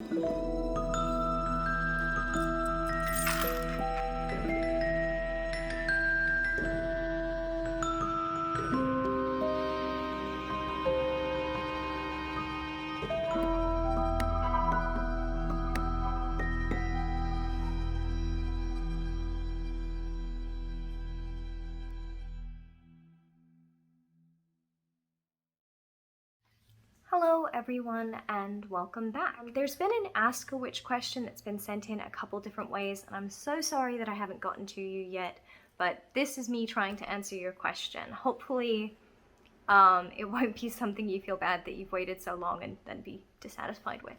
Hello everyone and welcome back. There's been an Ask a Witch question that's been sent in a couple different ways, and I'm so sorry that I haven't gotten to you yet, but this is me trying to answer your question. Hopefully it won't be something you feel bad that you've waited so long and then be dissatisfied with.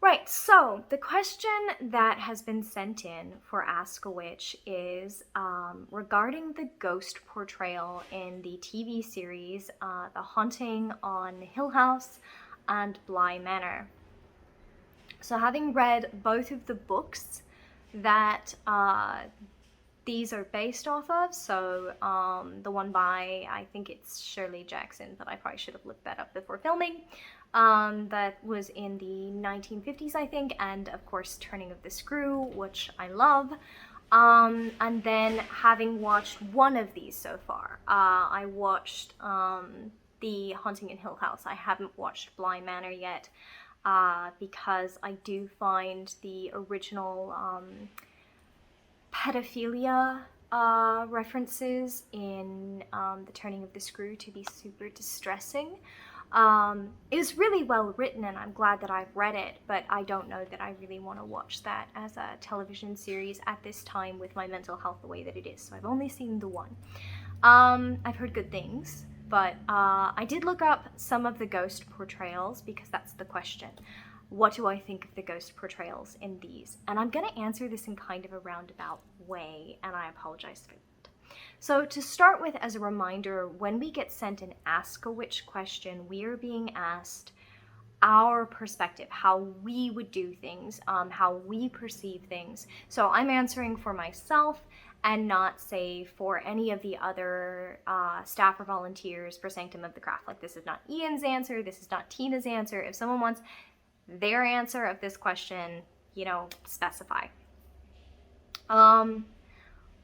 Right, so the question that has been sent in for Ask a Witch is regarding the ghost portrayal in the TV series The Haunting on Hill House and Bly Manor. So having read both of the books that these are based off of, so the one by, I think it's Shirley Jackson, but I probably should have looked that up before filming, that was in the 1950s, I think, and of course Turning of the Screw, which I love, and then having watched one of these so far. I watched The Haunting in Hill House. I haven't watched Bly Manor yet, because I do find the original pedophilia references in The Turning of the Screw to be super distressing. It was really well written and I'm glad that I've read it, but I don't know that I really want to watch that as a television series at this time with my mental health the way that it is, so I've only seen the one. I've heard good things, but I did look up some of the ghost portrayals because that's the question. What do I think of the ghost portrayals in these? And I'm going to answer this in kind of a roundabout way, and I apologize for that. So to start with, as a reminder, when we get sent an Ask a Witch question, we are being asked our perspective, how we would do things, how we perceive things. So I'm answering for myself and not, say, for any of the other staff or volunteers for Sanctum of the Craft. Like, this is not Ian's answer, this is not Tina's answer. If someone wants their answer of this question, you know, specify.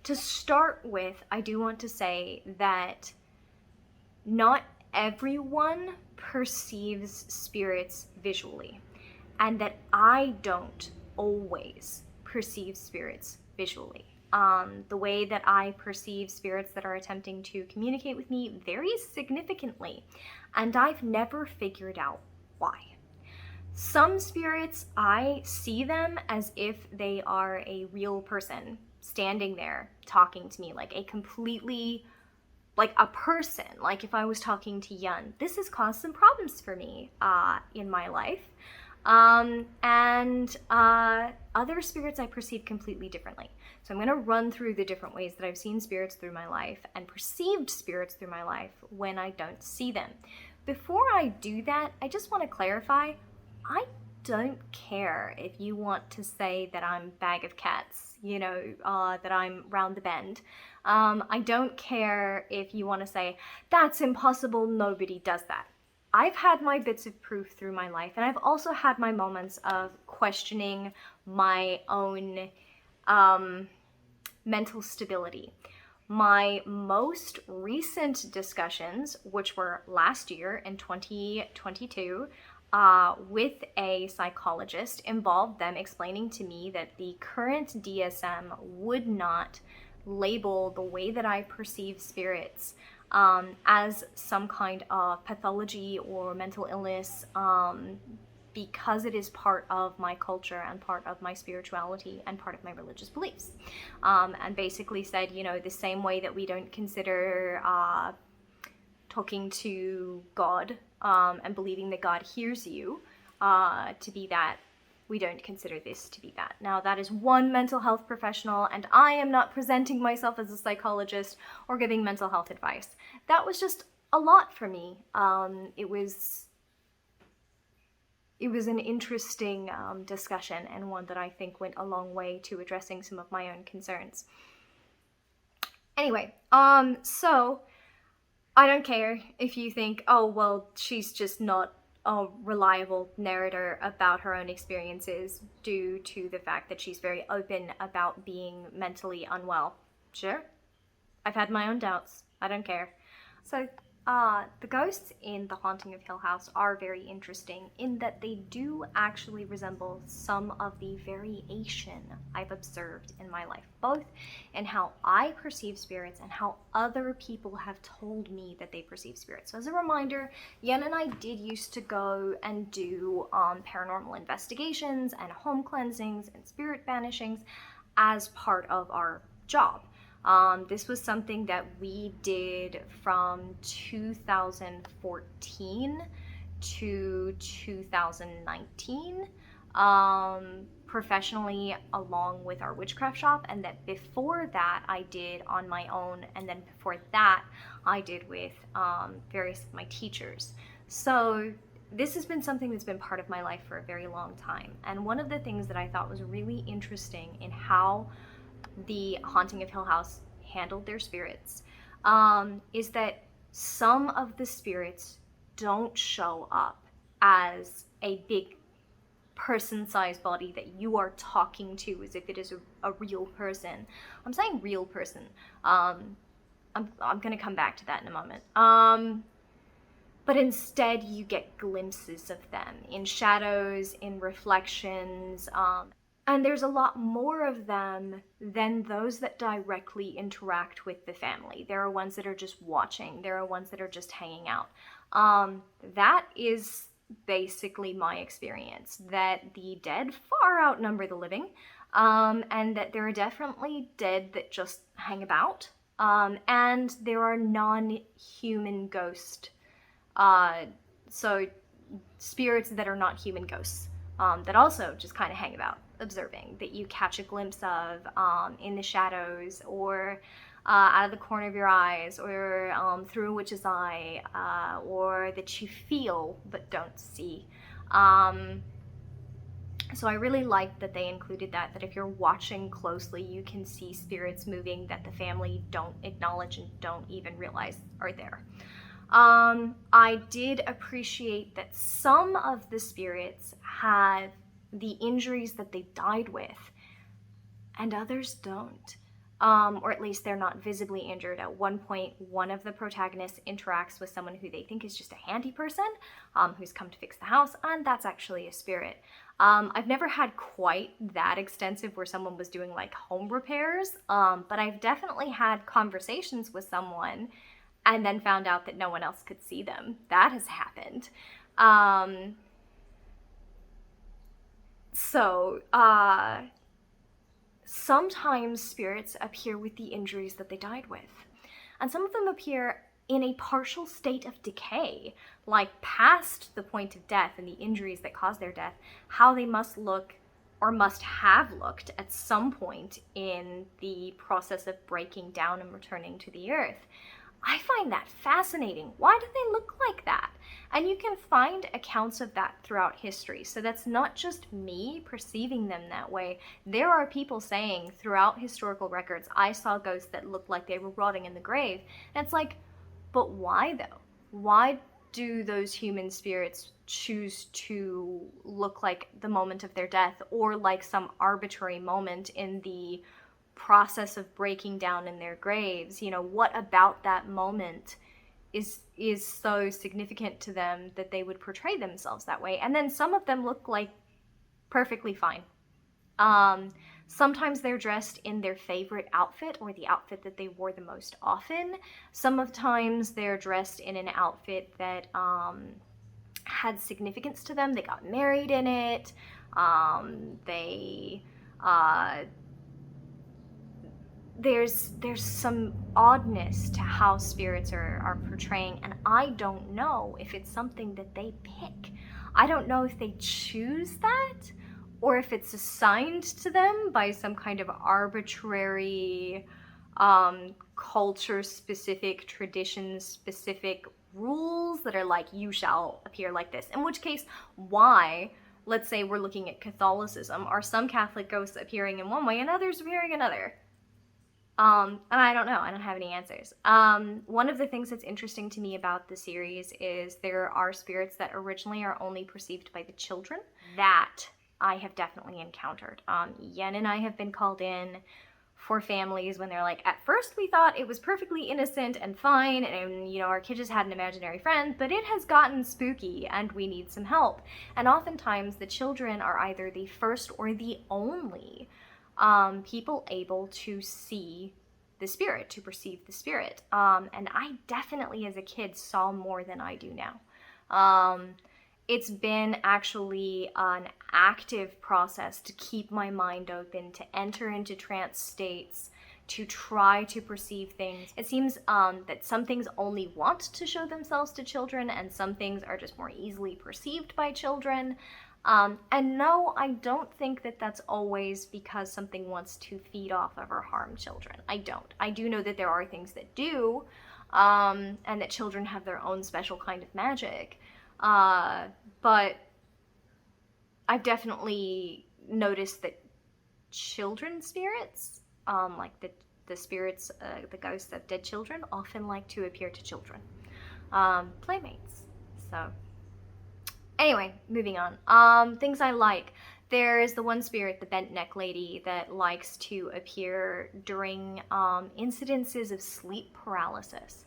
To start with, I do want to say that not everyone perceives spirits visually, and that I don't always perceive spirits visually. The way that I perceive spirits that are attempting to communicate with me varies significantly, and I've never figured out why. Some spirits, I see them as if they are a real person standing there talking to me, like a completely, like a person, like if I was talking to Yun. This has caused some problems for me in my life. And other spirits I perceive completely differently. So I'm going to run through the different ways that I've seen spirits through my life and perceived spirits through my life when I don't see them. Before I do that, I just want to clarify, I don't care if you want to say that I'm bag of cats, you know, that I'm round the bend. I don't care if you want to say, that's impossible, nobody does that. I've had my bits of proof through my life, and I've also had my moments of questioning my own mental stability. My most recent discussions, which were last year in 2022, with a psychologist, involved them explaining to me that the current DSM would not label the way that I perceive spirits as some kind of pathology or mental illness, because it is part of my culture and part of my spirituality and part of my religious beliefs. And basically said, you know, the same way that we don't consider talking to God and believing that God hears you to be that, we don't consider this to be that. Now, that is one mental health professional, and I am not presenting myself as a psychologist or giving mental health advice. That was just a lot for me. It was an interesting discussion, and one that I think went a long way to addressing some of my own concerns. Anyway, so I don't care if you think, oh, well, she's just not a reliable narrator about her own experiences due to the fact that she's very open about being mentally unwell. Sure, I've had my own doubts. I don't care. So, the ghosts in The Haunting of Hill House are very interesting in that they do actually resemble some of the variation I've observed in my life, both in how I perceive spirits and how other people have told me that they perceive spirits. So, as a reminder, Yen and I did used to go and do paranormal investigations and home cleansings and spirit banishings as part of our job. This was something that we did from 2014 to 2019, professionally along with our witchcraft shop, and that before that I did on my own, and then before that I did with various of my teachers. So this has been something that's been part of my life for a very long time, and one of the things that I thought was really interesting in how the Haunting of Hill House handled their spirits is that some of the spirits don't show up as a big person-sized body that you are talking to as if it is a real person. I'm saying real person. I'm going to come back to that in a moment. But instead you get glimpses of them in shadows, in reflections, and there's a lot more of them than those that directly interact with the family. There are ones that are just watching. There are ones that are just hanging out. That is basically my experience, that the dead far outnumber the living, and that there are definitely dead that just hang about, and there are non-human ghosts. So spirits that are not human ghosts, that also just kind of hang about, observing, that you catch a glimpse of in the shadows, or out of the corner of your eyes, or through a witch's eye, or that you feel but don't see. So I really liked that they included that if you're watching closely, you can see spirits moving that the family don't acknowledge and don't even realize are there. I did appreciate that some of the spirits have the injuries that they died with, and others don't. Or at least they're not visibly injured. At one point, one of the protagonists interacts with someone who they think is just a handy person, who's come to fix the house, and that's actually a spirit. I've never had quite that extensive where someone was doing like home repairs, but I've definitely had conversations with someone and then found out that no one else could see them. That has happened. Sometimes spirits appear with the injuries that they died with. And some of them appear in a partial state of decay, like past the point of death and the injuries that caused their death, how they must look or must have looked at some point in the process of breaking down and returning to the earth. I find that fascinating. Why do they look like that? And you can find accounts of that throughout history. So that's not just me perceiving them that way. There are people saying throughout historical records, I saw ghosts that looked like they were rotting in the grave. And it's like, but why though? Why do those human spirits choose to look like the moment of their death, or like some arbitrary moment in the process of breaking down in their graves? You know, what about that moment is so significant to them that they would portray themselves that way? And then some of them look like perfectly fine. Sometimes they're dressed in their favorite outfit, or the outfit that they wore the most often. Sometimes they're dressed in an outfit that had significance to them. They got married in it. There's some oddness to how spirits are portraying, and I don't know if it's something that they pick. I don't know if they choose that, or if it's assigned to them by some kind of arbitrary, culture-specific, tradition-specific rules that are like, you shall appear like this. In which case, why, let's say we're looking at Catholicism, are some Catholic ghosts appearing in one way and others appearing another? And I don't know. I don't have any answers. One of the things that's interesting to me about the series is there are spirits that originally are only perceived by the children. That I have definitely encountered. Yen and I have been called in for families when they're like, at first we thought it was perfectly innocent and fine, and our kid just had an imaginary friend, but it has gotten spooky and we need some help. And oftentimes the children are either the first or the only people able to see the spirit, to perceive the spirit. And I definitely as a kid saw more than I do now. It's been actually an active process to keep my mind open, to enter into trance states, to try to perceive things. It seems that some things only want to show themselves to children, and some things are just more easily perceived by children. And no, I don't think that that's always because something wants to feed off of or harm children. I don't. I do know that there are things that do, and that children have their own special kind of magic. But I've definitely noticed that children's spirits, like the spirits, the ghosts of dead children, often like to appear to children. Playmates. So, anyway, moving on. Things I like. There's the one spirit, the bent neck lady, that likes to appear during incidences of sleep paralysis.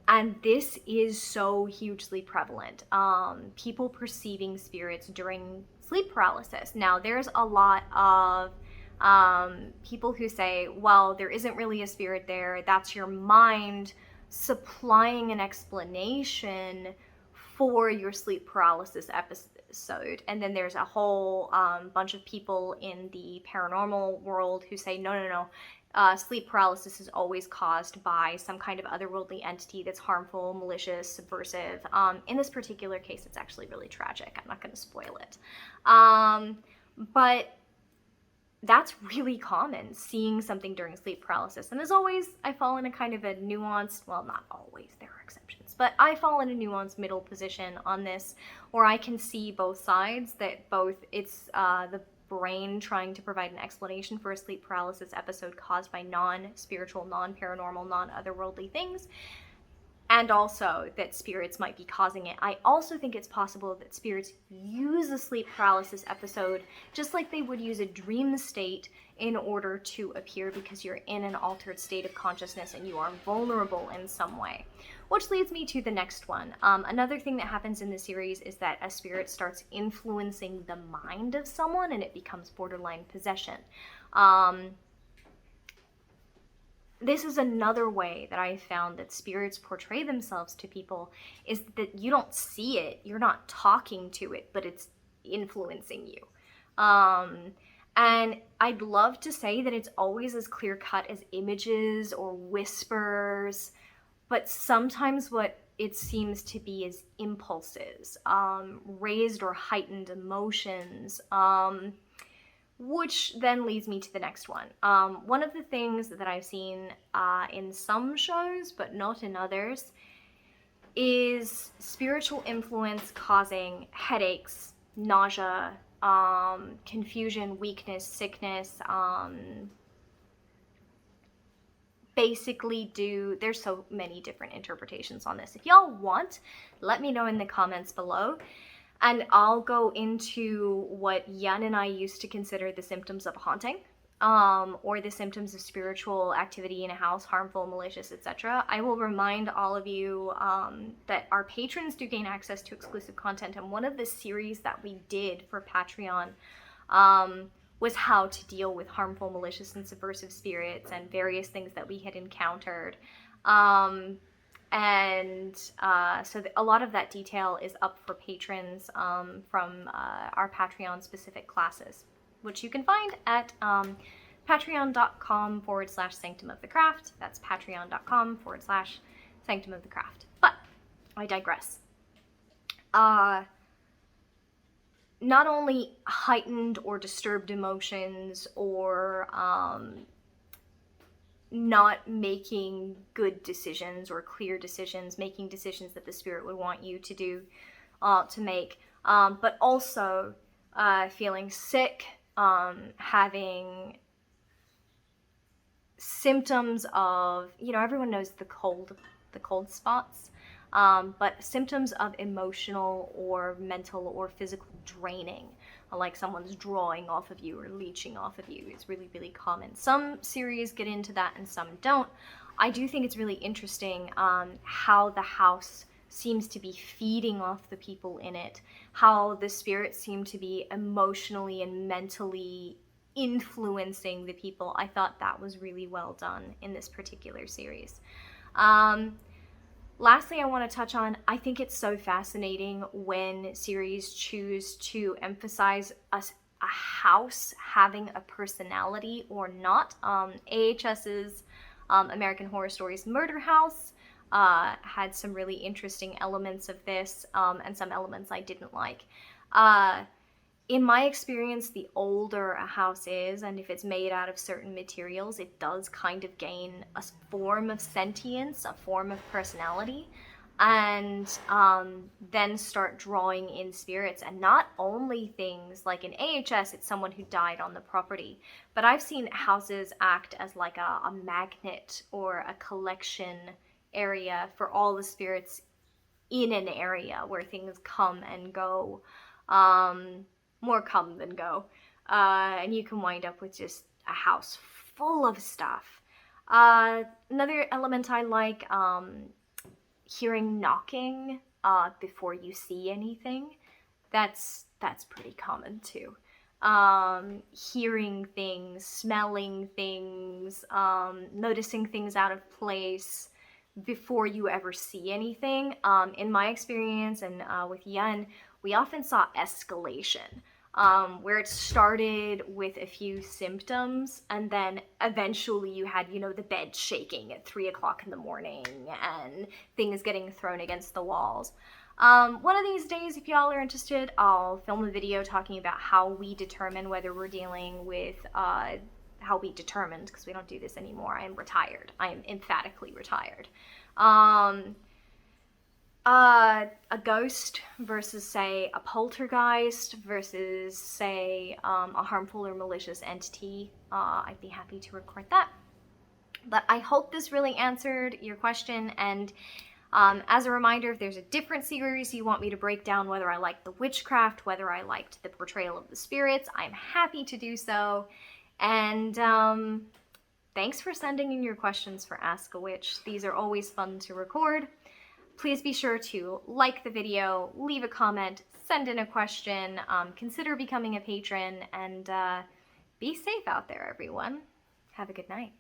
And this is so hugely prevalent. People perceiving spirits during sleep paralysis. Now, there's a lot of people who say, well, there isn't really a spirit there. That's your mind supplying an explanation for your sleep paralysis episode. And then there's a whole bunch of people in the paranormal world who say, no. Sleep paralysis is always caused by some kind of otherworldly entity that's harmful, malicious, subversive. In this particular case, it's actually really tragic. I'm not going to spoil it. But that's really common, seeing something during sleep paralysis. And as always, I fall in a kind of a nuanced, well, not always, there are exceptions, but I fall in a nuanced middle position on this, where I can see both sides, that both it's the brain trying to provide an explanation for a sleep paralysis episode caused by non-spiritual, non-paranormal, non-otherworldly things, and also that spirits might be causing it. I also think it's possible that spirits use a sleep paralysis episode just like they would use a dream state in order to appear, because you're in an altered state of consciousness and you are vulnerable in some way. Which leads me to the next one. Another thing that happens in the series is that a spirit starts influencing the mind of someone and it becomes borderline possession. This is another way that I found that spirits portray themselves to people, is that you don't see it, you're not talking to it, but it's influencing you. And I'd love to say that it's always as clear-cut as images or whispers, but sometimes what it seems to be is impulses, raised or heightened emotions, which then leads me to the next one. One of the things that I've seen in some shows, but not in others, is spiritual influence causing headaches, nausea, confusion, weakness, sickness, basically there's so many different interpretations on this. If y'all want, let me know in the comments below, and I'll go into what Yan and I used to consider the symptoms of a haunting, or the symptoms of spiritual activity in a house, harmful, malicious, etc. I will remind all of you that our patrons do gain access to exclusive content, and one of the series that we did for Patreon was how to deal with harmful, malicious, and subversive spirits and various things that we had encountered. So a lot of that detail is up for patrons from our Patreon-specific classes, which you can find at patreon.com/Sanctum of the Craft. That's patreon.com/Sanctum of the Craft. But I digress. Not only heightened or disturbed emotions, or not making good decisions or clear decisions, making decisions that the spirit would want you to do, to make, but also feeling sick, having symptoms of, everyone knows the cold spots, but symptoms of emotional or mental or physical draining, like someone's drawing off of you or leeching off of you, is really, really common. Some series get into that and some don't. I do think it's really interesting how the house seems to be feeding off the people in it, how the spirits seem to be emotionally and mentally influencing the people. I thought that was really well done in this particular series. Lastly, I want to touch on, I think it's so fascinating when series choose to emphasize a house having a personality or not. AHS's American Horror Stories Murder House had some really interesting elements of this, and some elements I didn't like. In my experience, the older a house is, and if it's made out of certain materials, it does kind of gain a form of sentience, a form of personality, and then start drawing in spirits. And not only things like in AHS, it's someone who died on the property, but I've seen houses act as like a magnet or a collection area for all the spirits in an area where things come and go. More come than go. And you can wind up with just a house full of stuff. Another element I like, hearing knocking before you see anything. That's pretty common too. Hearing things, smelling things, noticing things out of place before you ever see anything. In my experience and with Yen, we often saw escalation, where it started with a few symptoms, and then eventually you had, the bed shaking at 3 o'clock in the morning and things getting thrown against the walls. One of these days, if y'all are interested, I'll film a video talking about how we determine whether we're dealing with, how we determined, because we don't do this anymore. I am retired. I am emphatically retired. A ghost versus, say, a poltergeist versus, say, a harmful or malicious entity. I'd be happy to record that. But I hope this really answered your question, and as a reminder, if there's a different series you want me to break down, whether I liked the witchcraft, whether I liked the portrayal of the spirits, I'm happy to do so. And thanks for sending in your questions for Ask a Witch. These are always fun to record. Please be sure to like the video, leave a comment, send in a question, consider becoming a patron, and be safe out there, everyone. Have a good night.